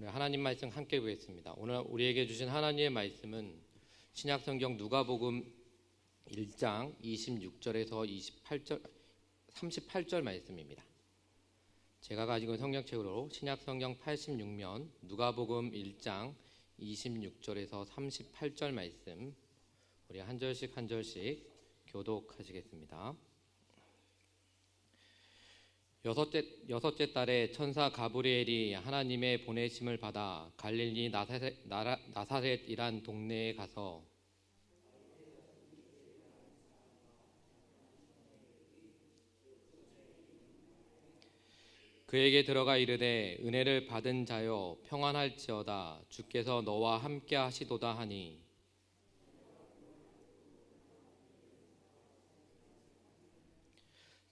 우리 하나님 말씀 함께 보겠습니다. 오늘 우리에게 주신 하나님의 말씀은 신약성경 누가복음 1장 26절에서 38절 말씀입니다. 제가 가지고 있는 성경책으로 신약성경 86면 누가복음 1장 26절에서 38절 말씀 우리 한 절씩 한 절씩 교독하시겠습니다. 여섯째 달에 천사 가브리엘이 하나님의 보내심을 받아 갈릴리 나사렛이란 동네에 가서 그에게 들어가 이르되 은혜를 받은 자여 평안할지어다 주께서 너와 함께 하시도다 하니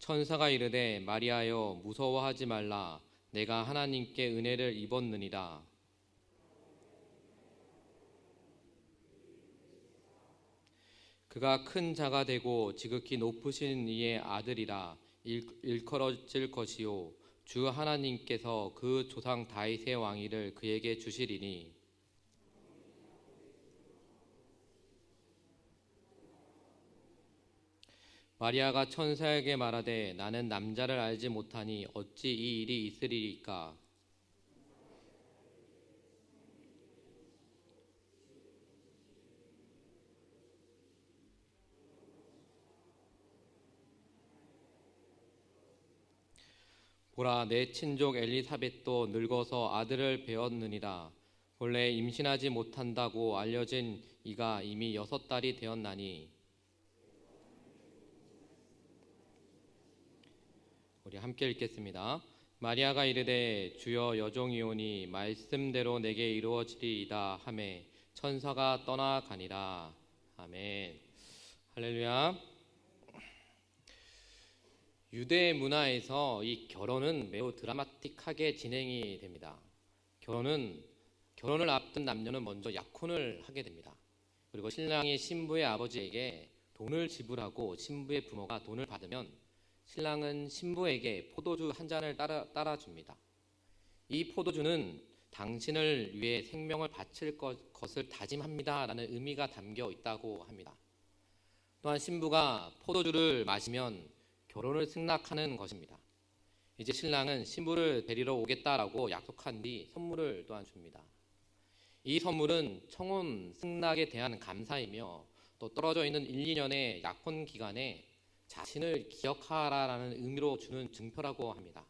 천사가 이르되 마리아여 무서워하지 말라 내가 하나님께 은혜를 입었느니라. 그가 큰 자가 되고 지극히 높으신 이의 아들이라 일컬어질 것이요 주 하나님께서 그 조상 다윗의 왕위를 그에게 주시리니 마리아가 천사에게 말하되 나는 남자를 알지 못하니 어찌 이 일이 있으리이까. 보라 내 친족 엘리사벳도 늙어서 아들을 배었느니라. 본래 임신하지 못한다고 알려진 이가 이미 6달이 되었나니 우리 함께 읽겠습니다. 마리아가 이르되 주여 여종이오니 말씀대로 내게 이루어지리이다 하매 천사가 떠나가니라. 아멘. 할렐루야. 유대 문화에서 이 결혼은 매우 드라마틱하게 진행이 됩니다. 결혼을 앞둔 남녀는 먼저 약혼을 하게 됩니다. 그리고 신랑이 신부의 아버지에게 돈을 지불하고 신부의 부모가 돈을 받으면 신랑은 신부에게 포도주 한 잔을 따라줍니다. 이 포도주는 당신을 위해 생명을 바칠 것을 다짐합니다 라는 의미가 담겨 있다고 합니다. 또한 신부가 포도주를 마시면 결혼을 승낙하는 것입니다. 이제 신랑은 신부를 데리러 오겠다라고 약속한 뒤 선물을 또한 줍니다. 이 선물은 청혼 승낙에 대한 감사이며 또 떨어져 있는 1, 2년의 약혼 기간에 자신을 기억하라라는 의미로 주는 증표라고 합니다.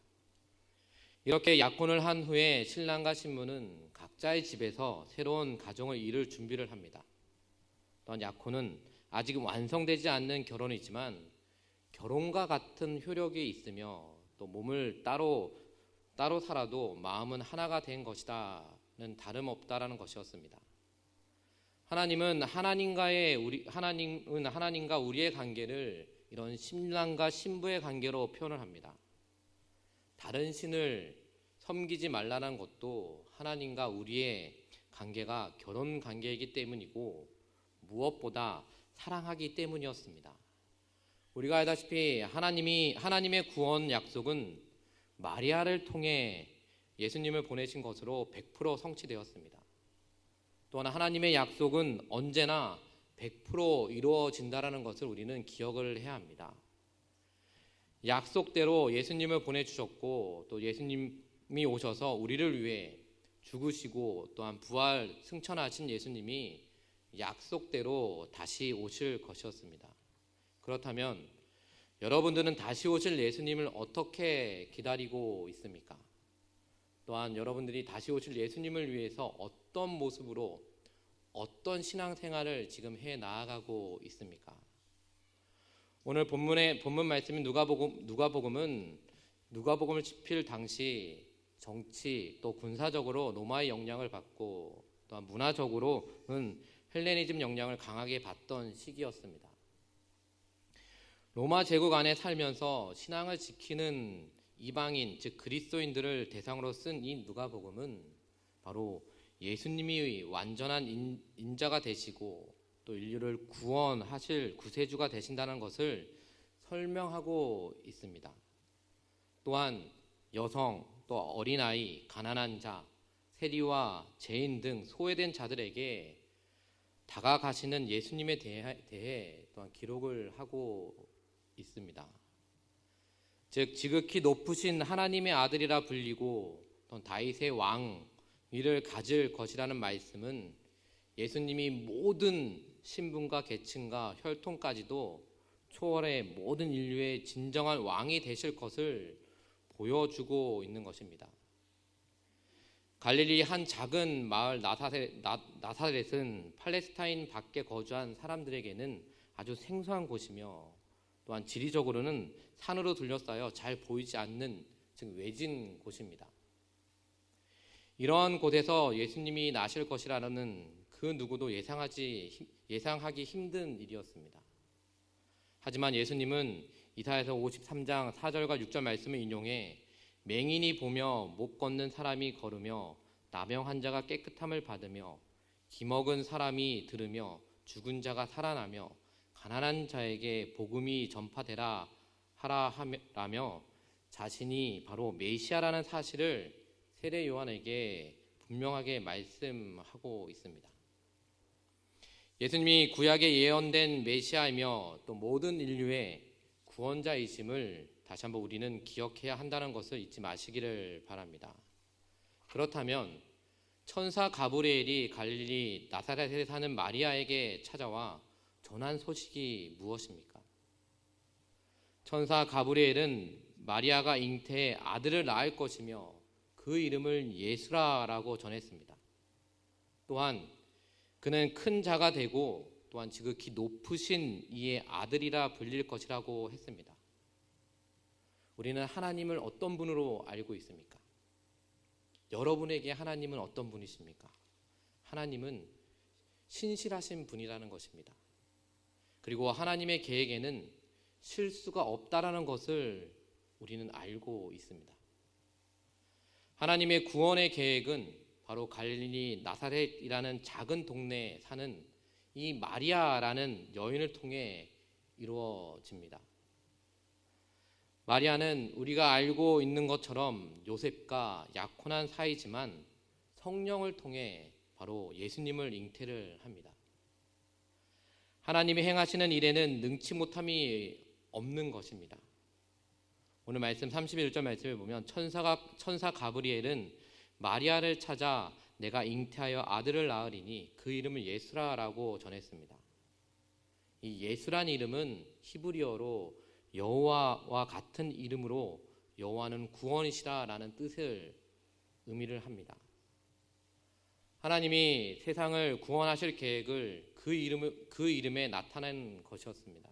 이렇게 약혼을 한 후에 신랑과 신부는 각자의 집에서 새로운 가정을 이룰 준비를 합니다. 또한 약혼은 아직 완성되지 않는 결혼이지만 결혼과 같은 효력이 있으며 또 몸을 따로 살아도 마음은 하나가 된 것이다는 다름없다라는 것이었습니다. 하나님은 하나님과 우리의 관계를 이런 신랑과 신부의 관계로 표현을 합니다. 다른 신을 섬기지 말라는 것도 하나님과 우리의 관계가 결혼 관계이기 때문이고 무엇보다 사랑하기 때문이었습니다. 우리가 알다시피 하나님의 구원 약속은 마리아를 통해 예수님을 보내신 것으로 100% 성취되었습니다. 또한 하나님의 약속은 언제나 100% 이루어진다라는 것을 우리는 기억을 해야 합니다. 약속대로 예수님을 보내주셨고 또 예수님이 오셔서 우리를 위해 죽으시고 또한 부활 승천하신 예수님이 약속대로 다시 오실 것이었습니다. 그렇다면 여러분들은 다시 오실 예수님을 어떻게 기다리고 있습니까? 또한 여러분들이 다시 오실 예수님을 위해서 어떤 모습으로 어떤 신앙생활을 지금 해 나아가고 있습니까? 오늘 본문 말씀인 누가복음을 집필 당시 정치 또 군사적으로 로마의 영향을 받고 또한 문화적으로는 헬레니즘 영향을 강하게 받던 시기였습니다. 로마 제국 안에 살면서 신앙을 지키는 이방인 즉 그리스도인들을 대상으로 쓴 이 누가복음은 바로 예수님이 완전한 인자가 되시고 또 인류를 구원하실 구세주가 되신다는 것을 설명하고 있습니다. 또한 여성, 또 어린아이, 가난한 자, 세리와 죄인 등 소외된 자들에게 다가가시는 예수님에 대해 또한 기록을 하고 있습니다. 즉 지극히 높으신 하나님의 아들이라 불리고 또 다윗의 왕위를 가질 것이라는 말씀은 예수님이 모든 신분과 계층과 혈통까지도 초월해 모든 인류의 진정한 왕이 되실 것을 보여주고 있는 것입니다. 갈릴리 한 작은 마을 나사렛은 팔레스타인 밖에 거주한 사람들에게는 아주 생소한 곳이며 또한 지리적으로는 산으로 둘러싸여 잘 보이지 않는 즉 외진 곳입니다. 이러한 곳에서 예수님이 나실 것이라는 그 누구도 예상하기 힘든 일이었습니다. 하지만 예수님은 이사야서 53장 4절과 6절 말씀을 인용해 맹인이 보며 못 걷는 사람이 걸으며 나병 환자가 깨끗함을 받으며 기먹은 사람이 들으며 죽은 자가 살아나며 가난한 자에게 복음이 전파되라 하라며 자신이 바로 메시아라는 사실을 세례 요한에게 분명하게 말씀하고 있습니다. 예수님이 구약에 예언된 메시아이며 또 모든 인류의 구원자이심을 다시 한번 우리는 기억해야 한다는 것을 잊지 마시기를 바랍니다. 그렇다면 천사 가브리엘이 갈릴리 나사렛에 사는 마리아에게 찾아와 전한 소식이 무엇입니까? 천사 가브리엘은 마리아가 잉태해 아들을 낳을 것이며 그 이름을 예수라라고 전했습니다. 또한 그는 큰 자가 되고 또한 지극히 높으신 이의 아들이라 불릴 것이라고 했습니다. 우리는 하나님을 어떤 분으로 알고 있습니까? 여러분에게 하나님은 어떤 분이십니까? 하나님은 신실하신 분이라는 것입니다. 그리고 하나님의 계획에는 실수가 없다라는 것을 우리는 알고 있습니다. 하나님의 구원의 계획은 바로 갈릴리 나사렛이라는 작은 동네에 사는 이 마리아라는 여인을 통해 이루어집니다. 마리아는 우리가 알고 있는 것처럼 요셉과 약혼한 사이지만 성령을 통해 바로 예수님을 잉태를 합니다. 하나님이 행하시는 일에는 능치 못함이 없는 것입니다. 오늘 말씀 31절 말씀을 보면 천사 가브리엘은 마리아를 찾아 내가 잉태하여 아들을 낳으리니 그 이름을 예수라라고 전했습니다. 이 예수란 이름은 히브리어로 여호와와 같은 이름으로 여호와는 구원이시라라는 뜻을 의미를 합니다. 하나님이 세상을 구원하실 계획을 그 이름에 나타낸 것이었습니다.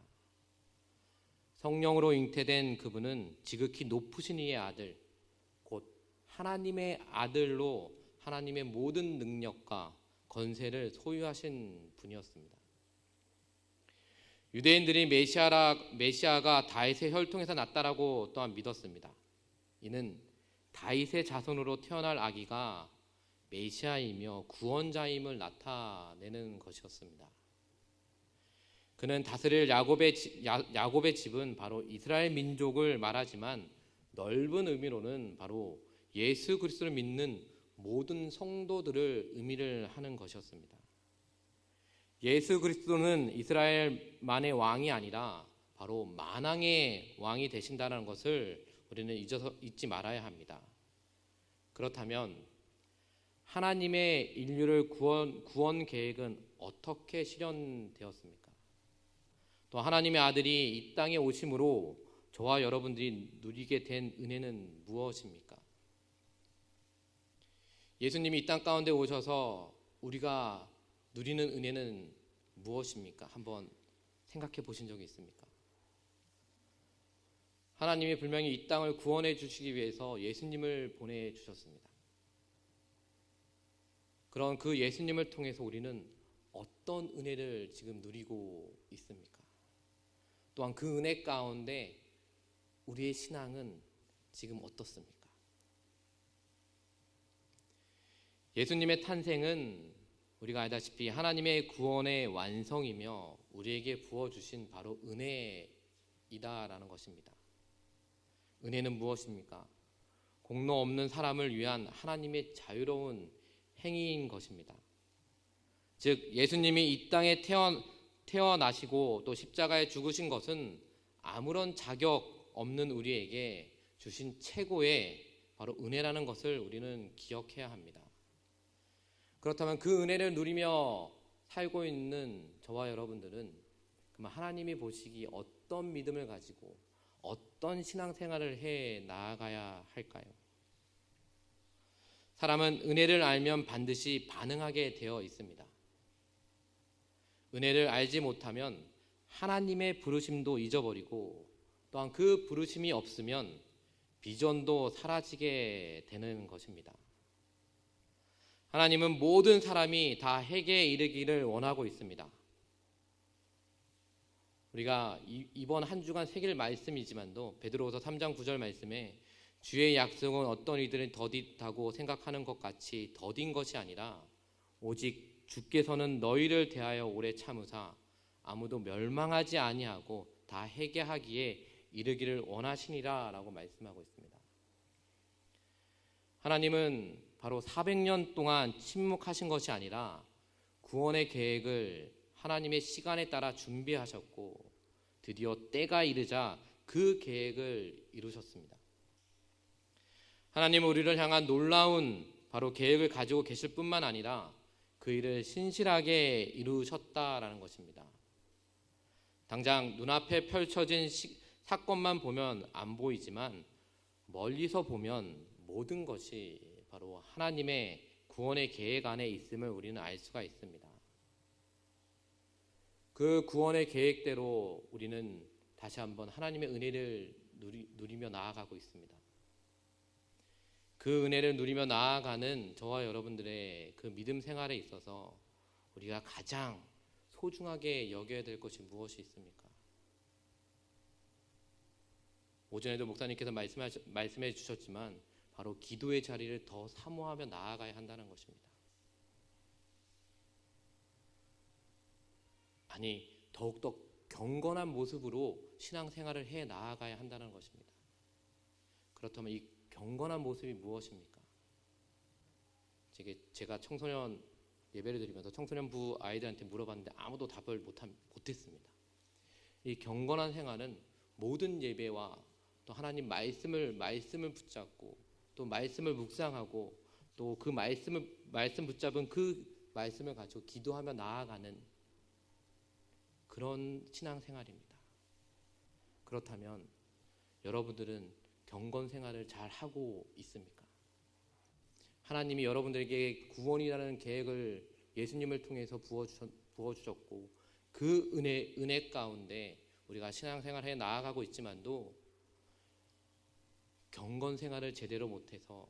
성령으로 잉태된 그분은 지극히 높으신 이의 아들, 곧 하나님의 아들로 하나님의 모든 능력과 권세를 소유하신 분이었습니다. 유대인들이 메시아가 다윗의 혈통에서 났다라고 또한 믿었습니다. 이는 다윗의 자손으로 태어날 아기가 메시아이며 구원자임을 나타내는 것이었습니다. 그는 다스릴 야곱의 집은 바로 이스라엘 민족을 말하지만 넓은 의미로는 바로 예수 그리스도를 믿는 모든 성도들을 의미를 하는 것이었습니다. 예수 그리스도는 이스라엘만의 왕이 아니라 바로 만왕의 왕이 되신다는 것을 우리는 잊지 말아야 합니다. 그렇다면 하나님의 인류를 구원 계획은 어떻게 실현되었습니까? 또 하나님의 아들이 이 땅에 오심으로 저와 여러분들이 누리게 된 은혜는 무엇입니까? 예수님이 이 땅 가운데 오셔서 우리가 누리는 은혜는 무엇입니까? 한번 생각해 보신 적이 있습니까? 하나님이 분명히 이 땅을 구원해 주시기 위해서 예수님을 보내주셨습니다. 그런 그 예수님을 통해서 우리는 어떤 은혜를 지금 누리고 있습니까? 또한 그 은혜 가운데 우리의 신앙은 지금 어떻습니까? 예수님의 탄생은 우리가 알다시피 하나님의 구원의 완성이며 우리에게 부어주신 바로 은혜이다라는 것입니다. 은혜는 무엇입니까? 공로 없는 사람을 위한 하나님의 자유로운 행위인 것입니다. 즉 예수님이 이 땅에 태어나시고 또 십자가에 죽으신 것은 아무런 자격 없는 우리에게 주신 최고의 바로 은혜라는 것을 우리는 기억해야 합니다. 그렇다면 그 은혜를 누리며 살고 있는 저와 여러분들은 그러면 하나님이 보시기 어떤 믿음을 가지고 어떤 신앙생활을 해 나아가야 할까요? 사람은 은혜를 알면 반드시 반응하게 되어 있습니다. 은혜를 알지 못하면 하나님의 부르심도 잊어버리고 또한 그 부르심이 없으면 비전도 사라지게 되는 것입니다. 하나님은 모든 사람이 다 회개에 이르기를 원하고 있습니다. 우리가 이번 한 주간 새길 말씀이지만도 베드로후서 3장 9절 말씀에 주의 약속은 어떤 이들은 더디다고 생각하는 것 같이 더딘 것이 아니라 오직 주께서는 너희를 대하여 오래 참으사 아무도 멸망하지 아니하고 다 회개하기에 이르기를 원하시니라 라고 말씀하고 있습니다. 하나님은 바로 400년 동안 침묵하신 것이 아니라 구원의 계획을 하나님의 시간에 따라 준비하셨고 드디어 때가 이르자 그 계획을 이루셨습니다. 하나님은 우리를 향한 놀라운 바로 계획을 가지고 계실 뿐만 아니라 그 일을 신실하게 이루셨다라는 것입니다. 당장 눈앞에 펼쳐진 사건만 보면 안 보이지만 멀리서 보면 모든 것이 바로 하나님의 구원의 계획 안에 있음을 우리는 알 수가 있습니다. 그 구원의 계획대로 우리는 다시 한번 하나님의 은혜를 누리며 나아가고 있습니다. 그 은혜를 누리며 나아가는 저와 여러분들의 그 믿음 생활에 있어서 우리가 가장 소중하게 여겨야 될 것이 무엇이 있습니까? 오전에도 목사님께서 말씀해 주셨지만 바로 기도의 자리를 더 사모하며 나아가야 한다는 것입니다. 아니, 더욱더 경건한 모습으로 신앙생활을 해 나아가야 한다는 것입니다. 그렇다면 이 경건한 모습이 무엇입니까? 제가 청소년 예배를 드리면서 청소년부 아이들한테 물어봤는데 아무도 답을 못했습니다. 이 경건한 생활은 모든 예배와 또 하나님 말씀을 붙잡고 또 말씀을 묵상하고 또 그 말씀 붙잡은 그 말씀을 가지고 기도하며 나아가는 그런 신앙생활입니다. 그렇다면 여러분들은 경건 생활을 잘 하고 있습니까? 하나님이 여러분들에게 구원이라는 계획을 예수님을 통해서 부어주셨고 그 은혜 가운데 우리가 신앙생활에 나아가고 있지만도 경건 생활을 제대로 못해서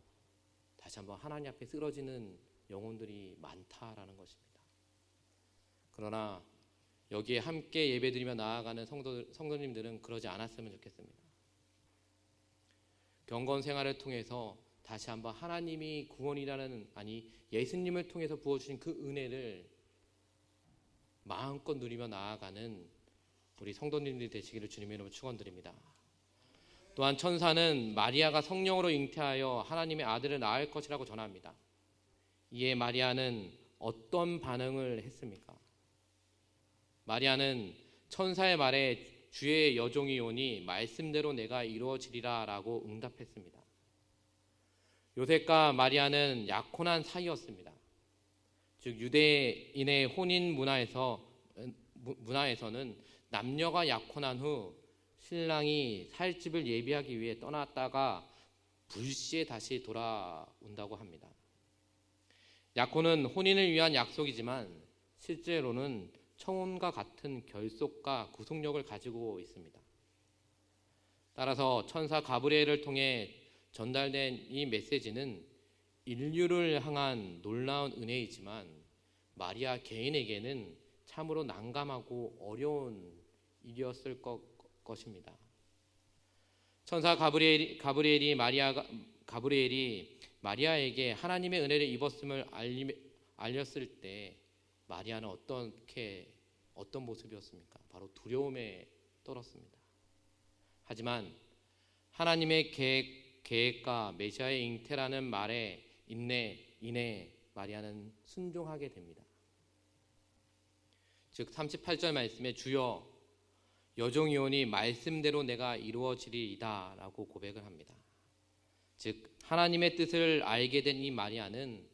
다시 한번 하나님 앞에 쓰러지는 영혼들이 많다라는 것입니다. 그러나 여기에 함께 예배드리며 나아가는 성도님들은 그러지 않았으면 좋겠습니다. 경건 생활을 통해서 다시 한번 하나님이 구원이라는 예수님을 통해서 부어주신 그 은혜를 마음껏 누리며 나아가는 우리 성도님들이 되시기를 주님의 이름으로 축원드립니다. 또한 천사는 마리아가 성령으로 잉태하여 하나님의 아들을 낳을 것이라고 전합니다. 이에 마리아는 어떤 반응을 했습니까? 마리아는 천사의 말에 주의 여종이 오니 말씀대로 내가 이루어지리라 라고 응답했습니다. 요셉과 마리아는 약혼한 사이였습니다. 즉 유대인의 혼인 문화에서는 남녀가 약혼한 후 신랑이 살 집을 예비하기 위해 떠났다가 불시에 다시 돌아온다고 합니다. 약혼은 혼인을 위한 약속이지만 실제로는 청혼과 같은 결속과 구속력을 가지고 있습니다. 따라서 천사 가브리엘을 통해 전달된 이 메시지는 인류를 향한 놀라운 은혜이지만 마리아 개인에게는 참으로 난감하고 어려운 일이었을 것입니다. 천사 가브리엘이 마리아에게 하나님의 은혜를 입었음을 알렸을 때 마리아는 어떤 모습이었습니까? 바로 두려움에 떨었습니다. 하지만 하나님의 계획과 메시아의 잉태라는 말에 인해 마리아는 순종하게 됩니다. 즉 38절 말씀에 주여 여종이오니 말씀대로 내가 이루어지리이다 라고 고백을 합니다. 즉 하나님의 뜻을 알게 된 이 마리아는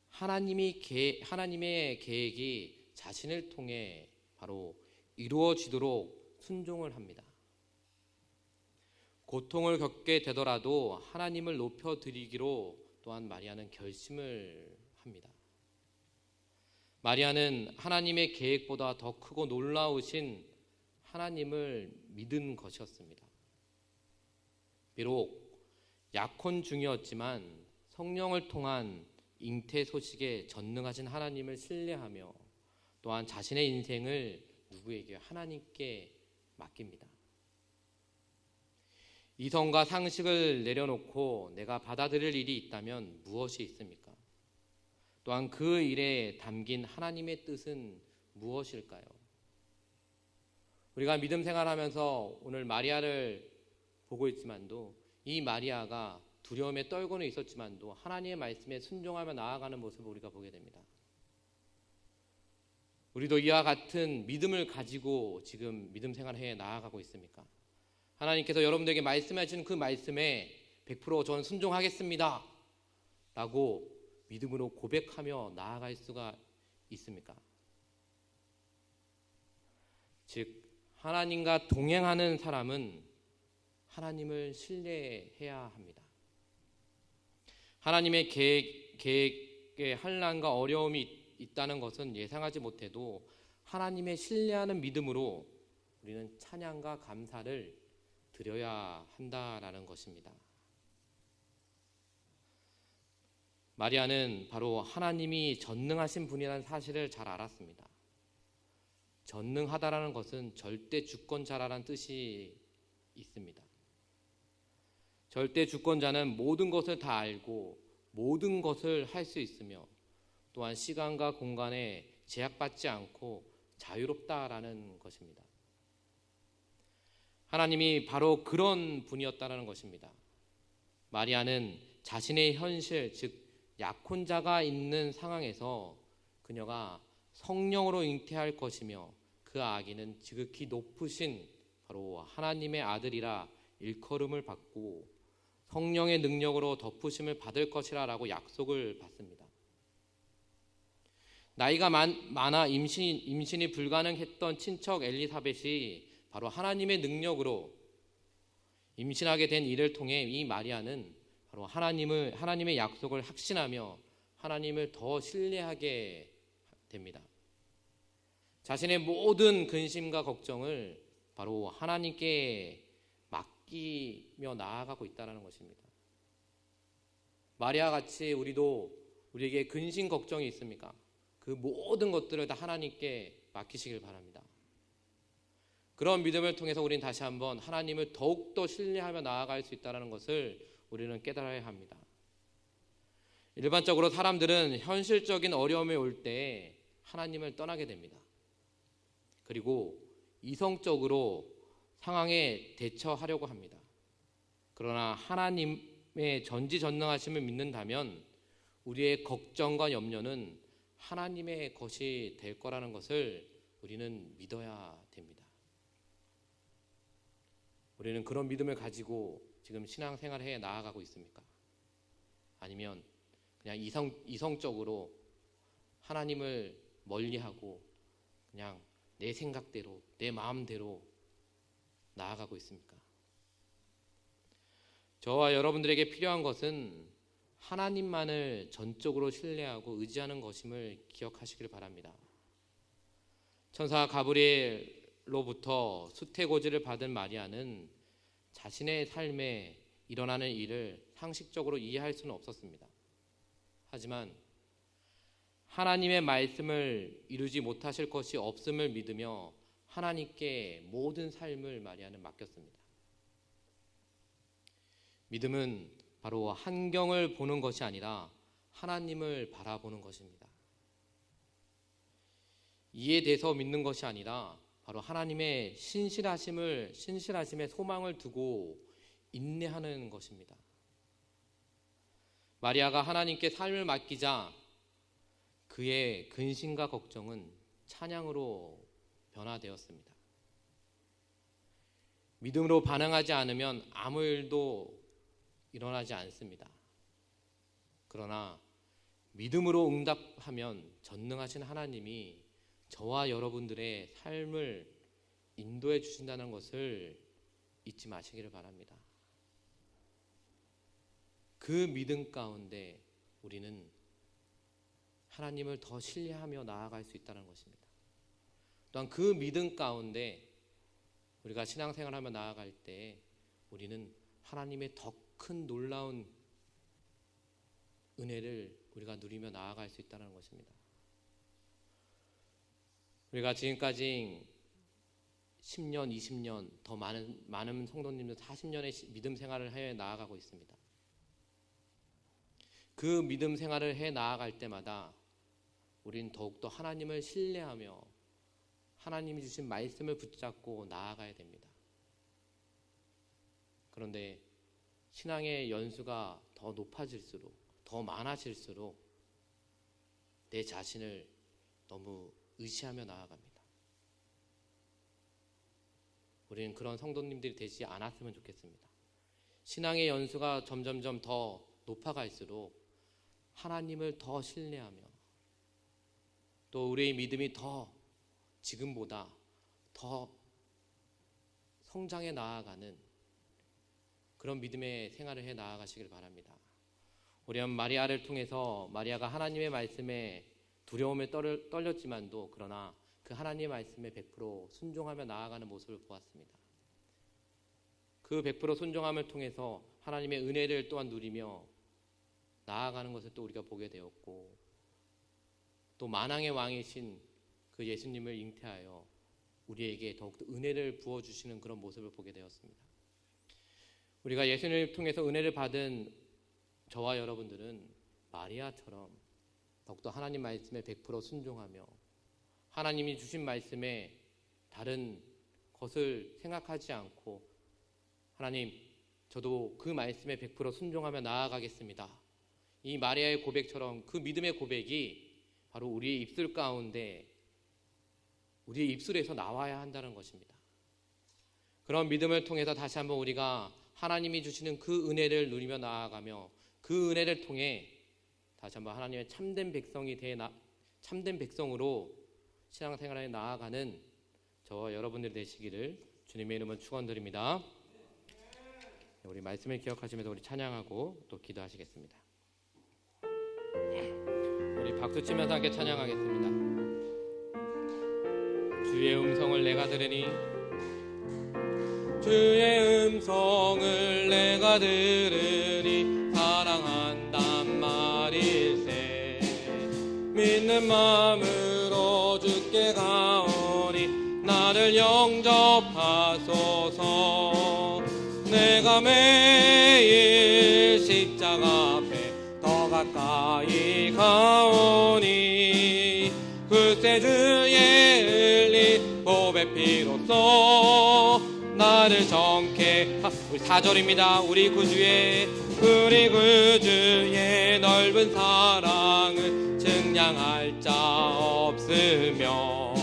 하나님의 계획이 자신을 통해 바로 이루어지도록 순종을 합니다. 고통을 겪게 되더라도 하나님을 높여드리기로 또한 마리아는 결심을 합니다. 마리아는 하나님의 계획보다 더 크고 놀라우신 하나님을 믿은 것이었습니다. 비록 약혼 중이었지만 성령을 통한 잉태 소식에 전능하신 하나님을 신뢰하며 또한 자신의 인생을 누구에게? 하나님께 맡깁니다. 이성과 상식을 내려놓고 내가 받아들일 일이 있다면 무엇이 있습니까? 또한 그 일에 담긴 하나님의 뜻은 무엇일까요? 우리가 믿음 생활하면서 오늘 마리아를 보고 있지만도 이 마리아가 두려움에 떨고는 있었지만도 하나님의 말씀에 순종하며 나아가는 모습을 우리가 보게 됩니다. 우리도 이와 같은 믿음을 가지고 지금 믿음 생활해 나아가고 있습니까? 하나님께서 여러분들에게 말씀하신 그 말씀에 100% 저는 순종하겠습니다 라고 믿음으로 고백하며 나아갈 수가 있습니까? 즉 하나님과 동행하는 사람은 하나님을 신뢰해야 합니다. 하나님의 계획에 환난과 어려움이 있다는 것은 예상하지 못해도 하나님의 신뢰하는 믿음으로 우리는 찬양과 감사를 드려야 한다라는 것입니다. 마리아는 바로 하나님이 전능하신 분이라는 사실을 잘 알았습니다. 전능하다라는 것은 절대 주권자라는 뜻이 있습니다. 절대 주권자는 모든 것을 다 알고 모든 것을 할 수 있으며 또한 시간과 공간에 제약받지 않고 자유롭다라는 것입니다. 하나님이 바로 그런 분이었다라는 것입니다. 마리아는 자신의 현실, 즉 약혼자가 있는 상황에서 그녀가 성령으로 잉태할 것이며 그 아기는 지극히 높으신 바로 하나님의 아들이라 일컬음을 받고 성령의 능력으로 덮으심을 받을 것이라 라고 약속을 받습니다. 나이가 많아 임신이 불가능했던 친척 엘리사벳이 바로 하나님의 능력으로 임신하게 된 일을 통해 이 마리아는 바로 하나님의 약속을 확신하며 하나님을 더 신뢰하게 됩니다. 자신의 모든 근심과 걱정을 바로 하나님께 맡기며 나아가고 있다는 것입니다. 마리아 같이 우리에게 근심 걱정이 있습니까? 그 모든 것들을 다 하나님께 맡기시길 바랍니다. 그런 믿음을 통해서 우리는 다시 한번 하나님을 더욱더 신뢰하며 나아갈 수 있다는 것을 우리는 깨달아야 합니다. 일반적으로 사람들은 현실적인 어려움이 올 때 하나님을 떠나게 됩니다. 그리고 이성적으로 상황에 대처하려고 합니다. 그러나 하나님의 전지전능하심을 믿는다면 우리의 걱정과 염려는 하나님의 것이 될 거라는 것을 우리는 믿어야 됩니다. 우리는 그런 믿음을 가지고 지금 신앙생활에 나아가고 있습니까? 아니면 그냥 이성적으로 하나님을 멀리하고 그냥 내 생각대로 내 마음대로 나아가고 있습니까? 저와 여러분들에게 필요한 것은 하나님만을 전적으로 신뢰하고 의지하는 것임을 기억하시길 바랍니다. 천사 가브리엘로부터 수태고지를 받은 마리아는 자신의 삶에 일어나는 일을 상식적으로 이해할 수는 없었습니다. 하지만 하나님의 말씀을 이루지 못하실 것이 없음을 믿으며 하나님께 모든 삶을 마리아는 맡겼습니다. 믿음은 바로 환경을 보는 것이 아니라 하나님을 바라보는 것입니다. 이해돼서 믿는 것이 아니라 바로 하나님의 신실하심에 소망을 두고 인내하는 것입니다. 마리아가 하나님께 삶을 맡기자 그의 근심과 걱정은 찬양으로 변화되었습니다. 믿음으로 반응하지 않으면 아무 일도 일어나지 않습니다. 그러나 믿음으로 응답하면 전능하신 하나님이 저와 여러분들의 삶을 인도해 주신다는 것을 잊지 마시기를 바랍니다. 그 믿음 가운데 우리는 하나님을 더 신뢰하며 나아갈 수 있다는 것입니다. 또한 그 믿음 가운데 우리가 신앙생활하며 나아갈 때 우리는 하나님의 더 큰 놀라운 은혜를 우리가 누리며 나아갈 수 있다는 것입니다. 우리가 지금까지 10년, 20년 더 많은 성도님들 40년의 믿음 생활을 해 나아가고 있습니다. 그 믿음 생활을 해 나아갈 때마다 우리는 더욱더 하나님을 신뢰하며 하나님이 주신 말씀을 붙잡고 나아가야 됩니다. 그런데 신앙의 연수가 더 높아질수록, 더 많아질수록 내 자신을 너무 의지하며 나아갑니다. 우리는 그런 성도님들이 되지 않았으면 좋겠습니다. 신앙의 연수가 점점점 더 높아갈수록 하나님을 더 신뢰하며 또 우리의 믿음이 더 지금보다 더 성장해 나아가는 그런 믿음의 생활을 해 나아가시길 바랍니다. 우리 마리아를 통해서 마리아가 하나님의 말씀에 두려움에 떨렸지만도 그러나 그 하나님의 말씀에 100% 순종하며 나아가는 모습을 보았습니다. 그 100% 순종함을 통해서 하나님의 은혜를 또한 누리며 나아가는 것을 또 우리가 보게 되었고 또 만왕의 왕이신 그 예수님을 잉태하여 우리에게 더욱더 은혜를 부어주시는 그런 모습을 보게 되었습니다. 우리가 예수님을 통해서 은혜를 받은 저와 여러분들은 마리아처럼 더욱더 하나님 말씀에 100% 순종하며 하나님이 주신 말씀에 다른 것을 생각하지 않고 하나님, 저도 그 말씀에 100% 순종하며 나아가겠습니다. 이 마리아의 고백처럼 그 믿음의 고백이 바로 우리의 입술 가운데 우리의 입술에서 나와야 한다는 것입니다. 그런 믿음을 통해서 다시 한번 우리가 하나님이 주시는 그 은혜를 누리며 나아가며 그 은혜를 통해 다시 한번 하나님의 참된 백성으로 신앙생활에 나아가는 저와 여러분들이 되시기를 주님의 이름으로 축원드립니다. 우리 말씀을 기억하시면서 우리 찬양하고 또 기도하시겠습니다. 우리 박수 치면서 함께 찬양하겠습니다. 주의 음성을 내가 들으니 주의 음성을 내가 들으니 사랑한단 말일세 믿는 마음으로 주께 가오니 나를 영접하소서 내가 매일 십자가 앞에 더 가까이 가오니 그새 주의 흘린 보배 피로써 나를 정케 우리 4절입니다. 우리 구주의 넓은 사랑은 증량할 자 없으며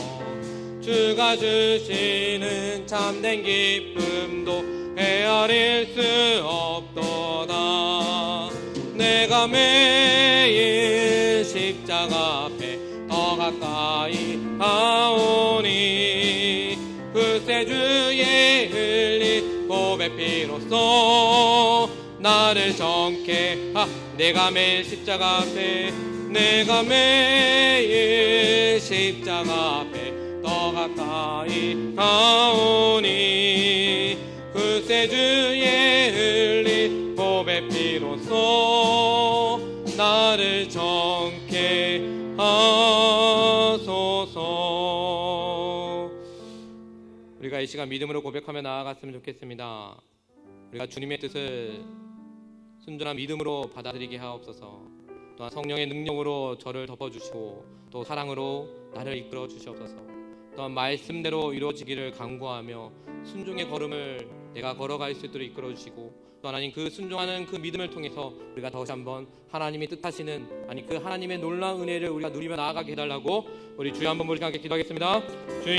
주가 주시는 참된 기쁨도 헤아릴 수 없도다. 내가 매일 십자가 앞에 더 가까이 가오니 그새 주의 흘린 보배 피로써 나를 정케 내가 매일 십자가 앞에 십자가 앞에 더 가까이 가오니 그새 주의 흘린 보배 피로써 나를 정케 하소서. 우리가 이 시간 믿음으로 고백하며 나아갔으면 좋겠습니다. 우리가 주님의 뜻을 순전한 믿음으로 받아들이게 하옵소서. 또한 성령의 능력으로 저를 덮어주시고 또 사랑으로 나를 이끌어 주시옵소서. 또한 말씀대로 이루어지기를 간구하며 순종의 걸음을 내가 걸어갈 수 있도록 이끌어 주시고, 또 하나님 그 순종하는 그 믿음을 통해서 우리가 다시 한번 하나님이 뜻하시는 그 하나님의 놀라운 은혜를 우리가 누리며 나아가게 해달라고 우리 주여 한번 우리 함께 기도하겠습니다. 주님